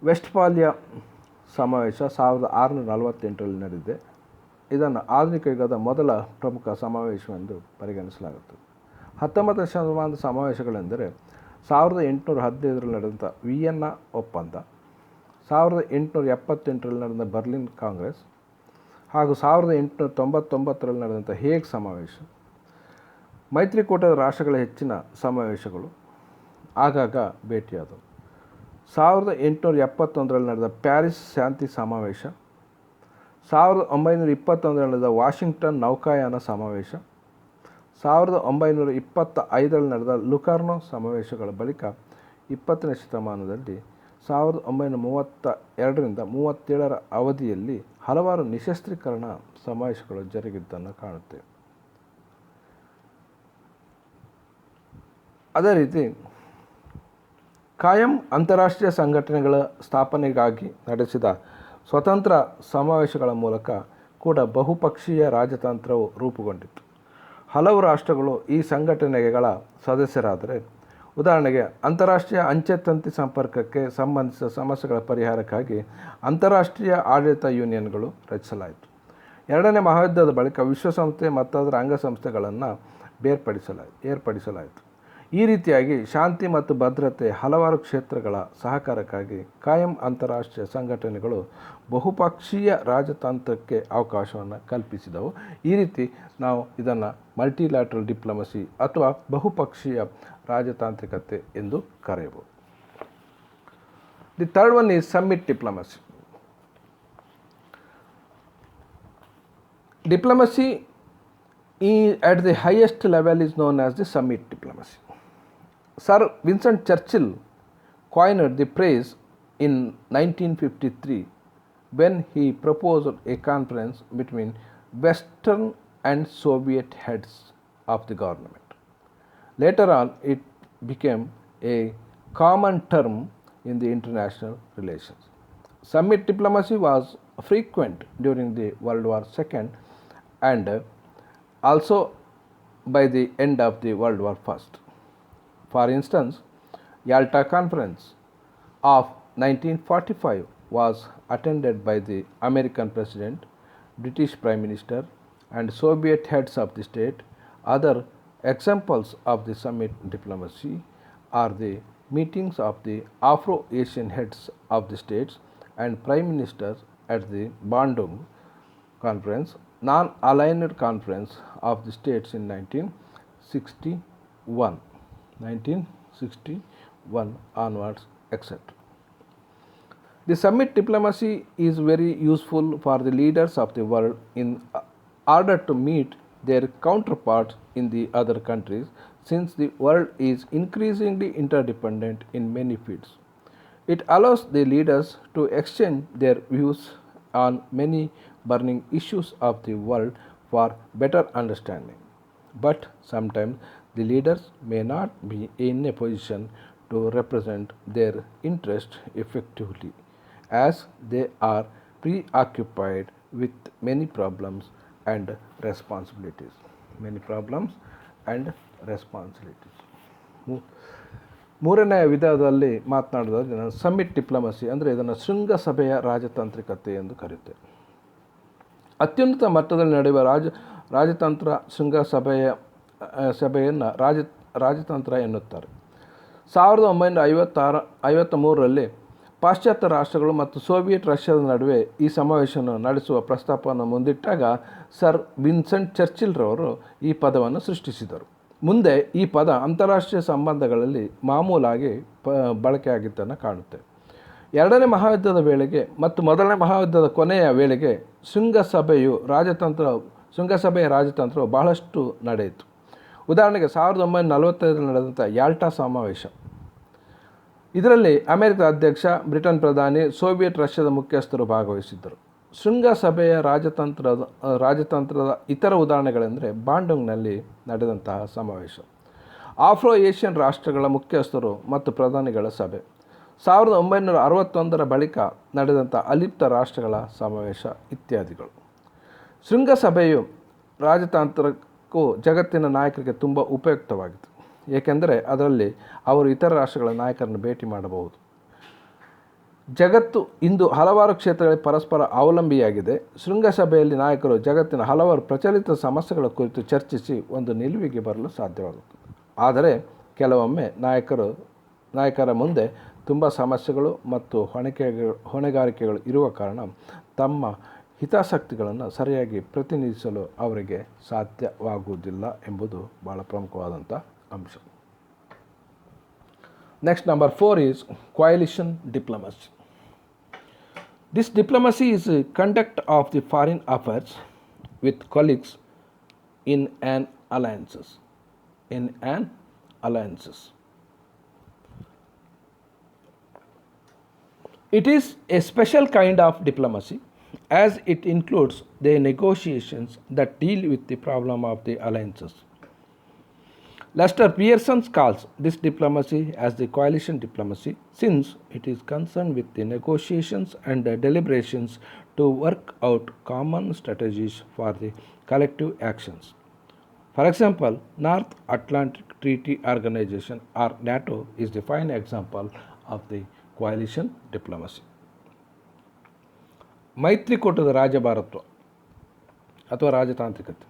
ವೆಸ್ಟ್ಫಾಲಿಯಾ ಸಮಾವೇಶ 1648ರಲ್ಲಿ ನಡೆದಿದೆ. ಇದನ್ನು ಆಧುನಿಕ ಯುಗದ ಮೊದಲ ಪ್ರಮುಖ ಸಮಾವೇಶವೆಂದು ಪರಿಗಣಿಸಲಾಗುತ್ತದೆ. 19ನೇ ಶತಮಾನದ ಸಮಾವೇಶಗಳೆಂದರೆ 1815ರಲ್ಲಿ ನಡೆದಂಥ ವಿಯೆನ್ನಾ ಒಪ್ಪಂದ, 1878ರಲ್ಲಿ ನಡೆದ ಬರ್ಲಿನ್ ಕಾಂಗ್ರೆಸ್ ಹಾಗೂ 1899ರಲ್ಲಿ ನಡೆದಂಥ ಹೇಗ್ ಸಮಾವೇಶ. ಮೈತ್ರಿಕೂಟದ ರಾಷ್ಟ್ರಗಳ ಹೆಚ್ಚಿನ ಸಮಾವೇಶಗಳು ಆಗಾಗ ಭೇಟಿಯಾದವು. 1871ರಲ್ಲಿ ನಡೆದ ಪ್ಯಾರಿಸ್ ಶಾಂತಿ ಸಮಾವೇಶ, 1921ರಲ್ಲಿ ನಡೆದ ವಾಷಿಂಗ್ಟನ್ ನೌಕಾಯಾನ ಸಮಾವೇಶ, 1925ರಲ್ಲಿ ನಡೆದ ಲುಕಾರ್ನೋ ಸಮಾವೇಶಗಳ ಬಳಿಕ 20ನೇ ಶತಮಾನದಲ್ಲಿ 1932ರಿಂದ 37ರ ಅವಧಿಯಲ್ಲಿ ಹಲವಾರು ನಿಶಸ್ತ್ರೀಕರಣ ಸಮಾವೇಶಗಳು ಜರುಗಿದ್ದನ್ನು ಕಾಣುತ್ತೇವೆ. ಅದೇ ರೀತಿ ಕಾಯಂ ಅಂತಾರಾಷ್ಟ್ರೀಯ ಸಂಘಟನೆಗಳ ಸ್ಥಾಪನೆಗಾಗಿ ನಡೆಸಿದ ಸ್ವತಂತ್ರ ಸಮಾವೇಶಗಳ ಮೂಲಕ ಕೂಡ ಬಹುಪಕ್ಷೀಯ ರಾಜತಂತ್ರವು ರೂಪುಗೊಂಡಿತು. ಹಲವು ರಾಷ್ಟ್ರಗಳು ಈ ಸಂಘಟನೆಗಳ ಸದಸ್ಯರಾದರೆ, ಉದಾಹರಣೆಗೆ ಅಂತಾರಾಷ್ಟ್ರೀಯ ಅಂಚೆ ತಂತಿ ಸಂಪರ್ಕಕ್ಕೆ ಸಂಬಂಧಿಸಿದ ಸಮಸ್ಯೆಗಳ ಪರಿಹಾರಕ್ಕಾಗಿ ಅಂತಾರಾಷ್ಟ್ರೀಯ ಆಡಳಿತ ಯೂನಿಯನ್ಗಳು ರಚಿಸಲಾಯಿತು. ಎರಡನೇ ಮಹಾಯುದ್ಧದ ಬಳಿಕ ವಿಶ್ವಸಂಸ್ಥೆ ಮತ್ತು ಅದರ ಅಂಗಸಂಸ್ಥೆಗಳನ್ನು ಏರ್ಪಡಿಸಲಾಯಿತು. ಈ ರೀತಿಯಾಗಿ ಶಾಂತಿ ಮತ್ತು ಭದ್ರತೆ ಹಲವಾರು ಕ್ಷೇತ್ರಗಳ ಸಹಕಾರಕ್ಕಾಗಿ ಕಾಯಂ ಅಂತಾರಾಷ್ಟ್ರೀಯ ಸಂಘಟನೆಗಳು ಬಹುಪಕ್ಷೀಯ ರಾಜತಂತ್ರಕ್ಕೆ ಅವಕಾಶವನ್ನು ಕಲ್ಪಿಸಿದವು. ಈ ರೀತಿ ನಾವು ಇದನ್ನು ಮಲ್ಟಿಲ್ಯಾಟ್ರಲ್ ಡಿಪ್ಲೊಮಸಿ ಅಥವಾ ಬಹುಪಕ್ಷೀಯ ರಾಜತಾಂತ್ರಿಕತೆ ಎಂದು ಕರೆಯಬಹುದು. The third one is summit diplomacy. Diplomacy at the highest level is known as the summit diplomacy. Sir Winston Churchill coined the phrase in 1953 when he proposed a conference between Western and Soviet heads of the government. Later on, it became a common term in the international relations. Summit diplomacy was frequent during the World War II and also by the end of the World War I. For instance, Yalta Conference of 1945 was attended by the American President, British Prime Minister and Soviet heads of the state. Other examples of the summit diplomacy are the meetings of the Afro-Asian heads of the states and prime ministers at the Bandung Conference, non-aligned conference of the states in 1961 onwards, etc. The summit diplomacy is very useful for the leaders of the world in order to meet their counterparts in the other countries, since the world is increasingly interdependent in many fields. It allows the leaders to exchange their views on many burning issues of the world for better understanding. But sometimes the leaders may not be in a position to represent their interests effectively, as they are preoccupied with many problems and responsibilities. ಮೂರನೆಯ ವಿಧದಲ್ಲಿ ಮಾತನಾಡೋದಾದ್ರೆ ನಾನು summit diplomacy ಅಂದರೆ ಇದನ್ನು ಶೃಂಗಸಭೆಯ ರಾಜತಾಂತ್ರಿಕತೆ ಎಂದು ಕರೆಯುತ್ತೇವೆ. ಅತ್ಯುನ್ನತ ಮಟ್ಟದಲ್ಲಿ ನಡೆಯುವ ರಾಜತಂತ್ರ ಸಭೆಯನ್ನು ರಾಜತಂತ್ರ ಎನ್ನುತ್ತಾರೆ. 1953ರಲ್ಲಿ ಪಾಶ್ಚಾತ್ಯ ರಾಷ್ಟ್ರಗಳು ಮತ್ತು ಸೋವಿಯತ್ ರಷ್ಯಾದ ನಡುವೆ ಈ ಸಮಾವೇಶವನ್ನು ನಡೆಸುವ ಪ್ರಸ್ತಾಪವನ್ನು ಮುಂದಿಟ್ಟಾಗ ಸರ್ ವಿನ್ಸೆಂಟ್ ಚರ್ಚಿಲ್ರವರು ಈ ಪದವನ್ನು ಸೃಷ್ಟಿಸಿದರು. ಮುಂದೆ ಈ ಪದ ಅಂತಾರಾಷ್ಟ್ರೀಯ ಸಂಬಂಧಗಳಲ್ಲಿ ಮಾಮೂಲಾಗಿ ಬಳಕೆಯಾಗಿದ್ದನ್ನು ಕಾಣುತ್ತೆ. ಎರಡನೇ ಮಹಾಯುದ್ಧದ ವೇಳೆಗೆ ಮತ್ತು ಮೊದಲನೇ ಮಹಾಯುದ್ಧದ ಕೊನೆಯ ವೇಳೆಗೆ ಶೃಂಗಸಭೆಯ ರಾಜತಂತ್ರವು ಬಹಳಷ್ಟು ನಡೆಯಿತು. ಉದಾಹರಣೆಗೆ 1945 ನಡೆದಂಥ ಯಾಲ್ಟಾ ಸಮಾವೇಶ. ಇದರಲ್ಲಿ ಅಮೆರಿಕ ಅಧ್ಯಕ್ಷ, ಬ್ರಿಟನ್ ಪ್ರಧಾನಿ, ಸೋವಿಯತ್ ರಷ್ಯಾದ ಮುಖ್ಯಸ್ಥರು ಭಾಗವಹಿಸಿದ್ದರು. ಶೃಂಗಸಭೆಯ ರಾಜತಂತ್ರದ ಇತರ ಉದಾಹರಣೆಗಳೆಂದರೆ ಬಾಂಡುಂಗ್ನಲ್ಲಿ ನಡೆದಂತಹ ಸಮಾವೇಶ, ಆಫ್ರೋ ಏಷ್ಯನ್ ರಾಷ್ಟ್ರಗಳ ಮುಖ್ಯಸ್ಥರು ಮತ್ತು ಪ್ರಧಾನಿಗಳ ಸಭೆ, 1961 ಬಳಿಕ ನಡೆದಂಥ ಅಲಿಪ್ತ ರಾಷ್ಟ್ರಗಳ ಸಮಾವೇಶ ಇತ್ಯಾದಿಗಳು. ಶೃಂಗಸಭೆಯು ರಾಜತಾಂತ್ರಕ್ಕೂ ಜಗತ್ತಿನ ನಾಯಕರಿಗೆ ತುಂಬ ಉಪಯುಕ್ತವಾಗಿತ್ತು. ಏಕೆಂದರೆ ಅದರಲ್ಲಿ ಅವರು ಇತರ ರಾಷ್ಟ್ರಗಳ ನಾಯಕರನ್ನು ಭೇಟಿ ಮಾಡಬಹುದು. ಜಗತ್ತು ಇಂದು ಹಲವಾರು ಕ್ಷೇತ್ರಗಳಲ್ಲಿ ಪರಸ್ಪರ ಅವಲಂಬಿಯಾಗಿದೆ. ಶೃಂಗಸಭೆಯಲ್ಲಿ ನಾಯಕರು ಜಗತ್ತಿನ ಹಲವಾರು ಪ್ರಚಲಿತ ಸಮಸ್ಯೆಗಳ ಕುರಿತು ಚರ್ಚಿಸಿ ಒಂದು ನಿಲುವಿಗೆ ಬರಲು ಸಾಧ್ಯವಾಗುತ್ತದೆ. ಆದರೆ ಕೆಲವೊಮ್ಮೆ ನಾಯಕರ ಮುಂದೆ ತುಂಬ ಸಮಸ್ಯೆಗಳು ಮತ್ತು ಹೊಣೆಗಾರಿಕೆಗಳು ಇರುವ ಕಾರಣ ತಮ್ಮ ಹಿತಾಸಕ್ತಿಗಳನ್ನು ಸರಿಯಾಗಿ ಪ್ರತಿನಿಧಿಸಲು ಅವರಿಗೆ ಸಾಧ್ಯವಾಗುವುದಿಲ್ಲ ಎಂಬುದು ಬಹಳ ಪ್ರಮುಖವಾದಂಥ ಅಂಶ. Next, number 4 is coalition diplomacy. This diplomacy is a conduct of the foreign affairs with colleagues in an alliances. It is a special kind of diplomacy as it includes the negotiations that deal with the problem of the alliances. Lester Pearson calls this diplomacy as the coalition diplomacy since it is concerned with the negotiations and the deliberations to work out common strategies for the collective actions. For example, North Atlantic Treaty Organization or NATO is the fine example of the coalition diplomacy. ಮೈತ್ರಿಕೂಟದ ರಾಜಭಾರತ್ವ ಅಥವಾ ರಾಜತಾಂತ್ರಿಕತೆ.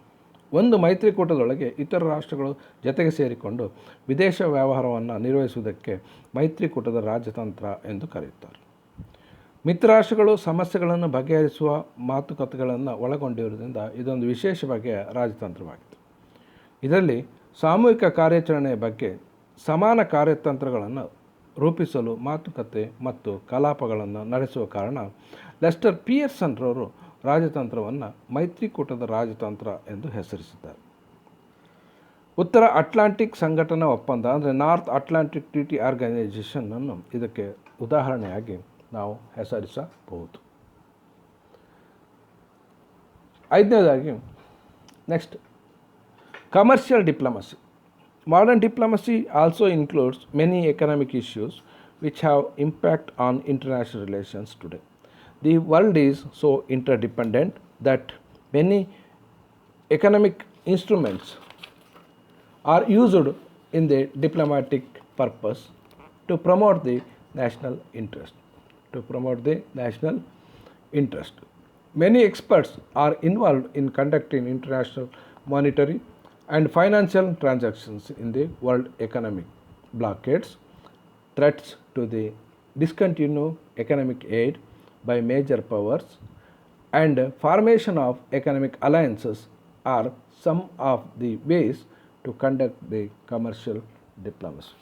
ಒಂದು ಮೈತ್ರಿಕೂಟದೊಳಗೆ ಇತರ ರಾಷ್ಟ್ರಗಳು ಜೊತೆಗೆ ಸೇರಿಕೊಂಡು ವಿದೇಶ ವ್ಯವಹಾರವನ್ನು ನಿರ್ವಹಿಸುವುದಕ್ಕೆ ಮೈತ್ರಿಕೂಟದ ರಾಜತಂತ್ರ ಎಂದು ಕರೆಯುತ್ತಾರೆ. ಮಿತ್ರರಾಷ್ಟ್ರಗಳು ಸಮಸ್ಯೆಗಳನ್ನು ಬಗೆಹರಿಸುವ ಮಾತುಕತೆಗಳನ್ನು ಒಳಗೊಂಡಿರುವುದರಿಂದ ಇದೊಂದು ವಿಶೇಷ ಬಗೆಯ ರಾಜತಂತ್ರವಾಗಿದೆ. ಇದರಲ್ಲಿ ಸಾಮೂಹಿಕ ಕಾರ್ಯಾಚರಣೆಯ ಬಗ್ಗೆ ಸಮಾನ ಕಾರ್ಯತಂತ್ರಗಳನ್ನು ರೂಪಿಸಲು ಮಾತುಕತೆ ಮತ್ತು ಕಲಾಪಗಳನ್ನು ನಡೆಸುವ ಕಾರಣ ಲೆಸ್ಟರ್ ಪಿಯರ್ಸನ್ರವರು ರಾಜತಂತ್ರವನ್ನು ಮೈತ್ರಿಕೂಟದ ರಾಜತಂತ್ರ ಎಂದು ಹೆಸರಿಸಿದ್ದಾರೆ. ಉತ್ತರ ಅಟ್ಲಾಂಟಿಕ್ ಸಂಘಟನಾ ಒಪ್ಪಂದ ಅಂದರೆ ನಾರ್ತ್ ಅಟ್ಲಾಂಟಿಕ್ ಟ್ರೀಟಿ ಆರ್ಗನೈಜೇಷನನ್ನು ಇದಕ್ಕೆ ಉದಾಹರಣೆಯಾಗಿ ನಾವು ಹೆಸರಿಸಬಹುದು. ಐದನೇದಾಗಿ next commercial diplomacy. Modern diplomacy also includes many economic issues which have impact on international relations today. The world is so interdependent that many economic instruments are used in the diplomatic purpose to promote the national interest. Many experts are involved in conducting international monetary and financial transactions in the world economic blockades, threats to the discontinued economic aid by major powers, and formation of economic alliances are some of the ways to conduct the commercial diplomacy.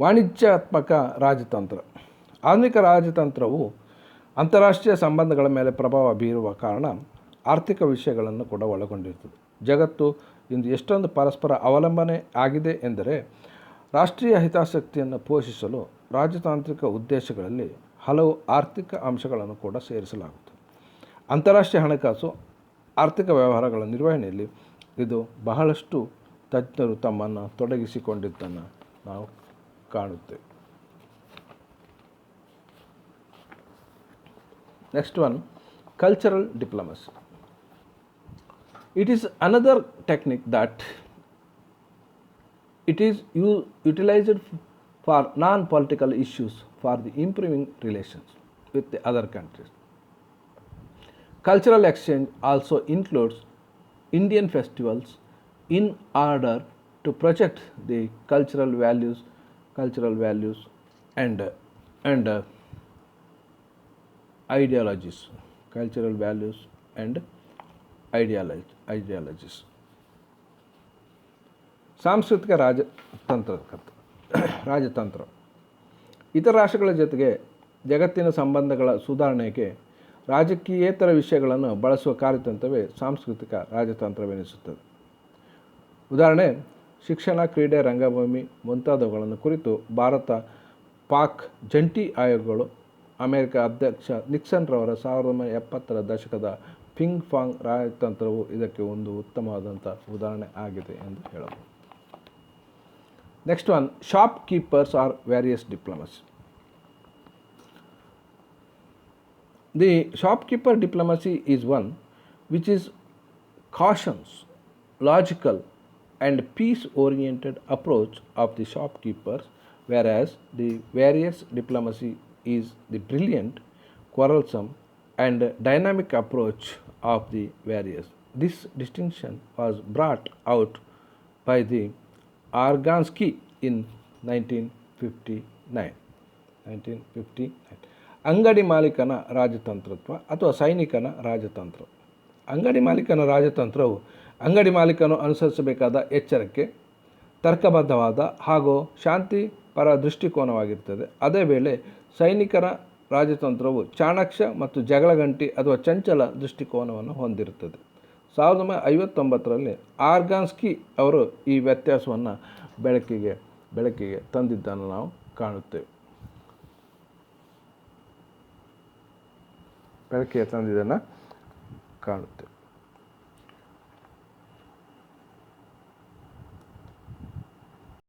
ವಾಣಿಜ್ಯಾತ್ಮಕ ರಾಜತಂತ್ರ. ಆಧುನಿಕ ರಾಜತಂತ್ರವು ಅಂತಾರಾಷ್ಟ್ರೀಯ ಸಂಬಂಧಗಳ ಮೇಲೆ ಪ್ರಭಾವ ಬೀರುವ ಕಾರಣ ಆರ್ಥಿಕ ವಿಷಯಗಳನ್ನು ಕೂಡ ಒಳಗೊಂಡಿರುತ್ತದೆ. ಜಗತ್ತು ಇಂದು ಎಷ್ಟೊಂದು ಪರಸ್ಪರ ಅವಲಂಬನೆ ಆಗಿದೆ ಎಂದರೆ ರಾಷ್ಟ್ರೀಯ ಹಿತಾಸಕ್ತಿಯನ್ನು ಪೋಷಿಸಲು ರಾಜತಾಂತ್ರಿಕ ಉದ್ದೇಶಗಳಲ್ಲಿ ಹಲವು ಆರ್ಥಿಕ ಅಂಶಗಳನ್ನು ಕೂಡ ಸೇರಿಸಲಾಗುತ್ತದೆ. ಅಂತಾರಾಷ್ಟ್ರೀಯ ಹಣಕಾಸು ಆರ್ಥಿಕ ವ್ಯವಹಾರಗಳ ನಿರ್ವಹಣೆಯಲ್ಲಿ ಇದು ಬಹಳಷ್ಟು ತಜ್ಞರು ತಮ್ಮನ್ನು ತೊಡಗಿಸಿಕೊಂಡಿದ್ದನ್ನು ನಾವು ಕಾಣುತ್ತೇವೆ. Next one, cultural diplomacy. It is another technique that it is utilized for non-political issues for the improving relations with the other countries. Cultural exchange also includes Indian festivals in order to project the cultural values cultural values and ideologies. Cultural values and ideologies. ಸಾಂಸ್ಕೃತಿಕ ರಾಜತಂತ್ರ ಇತರ ರಾಷ್ಟ್ರಗಳ ಜೊತೆಗೆ ಜಗತ್ತಿನ ಸಂಬಂಧಗಳ ಸುಧಾರಣೆಗೆ ರಾಜಕೀಯೇತರ ವಿಷಯಗಳನ್ನು ಬಳಸುವ ಕಾರ್ಯತಂತ್ರವೇ ಸಾಂಸ್ಕೃತಿಕ ರಾಜತಂತ್ರವೆನಿಸುತ್ತದೆ. ಉದಾಹರಣೆ, ಶಿಕ್ಷಣ, ಕ್ರೀಡೆ, ರಂಗಭೂಮಿ ಮುಂತಾದವುಗಳನ್ನು ಕುರಿತು ಭಾರತ ಪಾಕ್ ಜಂಟಿ ಆಯೋಗಗಳು, ಅಮೆರಿಕ ಅಧ್ಯಕ್ಷ ನಿಕ್ಸನ್ರವರ 1970ರ ದಶಕದ ಪಿಂಗ್ ಪಾಂಗ್ ರಾಜತಂತ್ರವು ಇದಕ್ಕೆ ಒಂದು ಉತ್ತಮವಾದಂಥ ಉದಾಹರಣೆ ಆಗಿದೆ ಎಂದು ಹೇಳಬಹುದು. Next one, shop keepers are various diplomacy. The shopkeeper diplomacy is one which is cautious, logical and peace-oriented approach of the shopkeepers, whereas the various diplomacy is the brilliant, quarrelsome and dynamic approach of the various. This distinction was brought out by the Argansky in 1959. ಅಂಗಡಿ ಮಾಲೀಕನ ರಾಜತಂತ್ರತ್ವ ಅಥವಾ ಸೈನಿಕನ ರಾಜತಂತ್ರ. ಅಂಗಡಿ ಮಾಲೀಕನ ರಾಜತಂತ್ರವು ಅಂಗಡಿ ಮಾಲೀಕನು ಅನುಸರಿಸಬೇಕಾದ ಎಚ್ಚರಿಕೆ, ತರ್ಕಬದ್ಧವಾದ ಹಾಗೂ ಶಾಂತಿಪರ ದೃಷ್ಟಿಕೋನವಾಗಿರ್ತದೆ. ಅದೇ ವೇಳೆ ಸೈನಿಕರ ರಾಜತಂತ್ರವು ಚಾಣಾಕ್ಷ ಮತ್ತು ಜಗಳಗಂಟಿ ಅಥವಾ ಚಂಚಲ ದೃಷ್ಟಿಕೋನವನ್ನು ಹೊಂದಿರುತ್ತದೆ. 1959ರಲ್ಲಿ ಆರ್ಗಾನ್ಸ್ಕಿ ಅವರು ಈ ವ್ಯತ್ಯಾಸವನ್ನು ಬೆಳಕಿಗೆ ತಂದಿದ್ದನ್ನು ನಾವು ಕಾಣುತ್ತೇವೆ. ಬೆಳಕಿಗೆ ತಂದಿದ್ದನ್ನು ಕಾಣುತ್ತೇವೆ.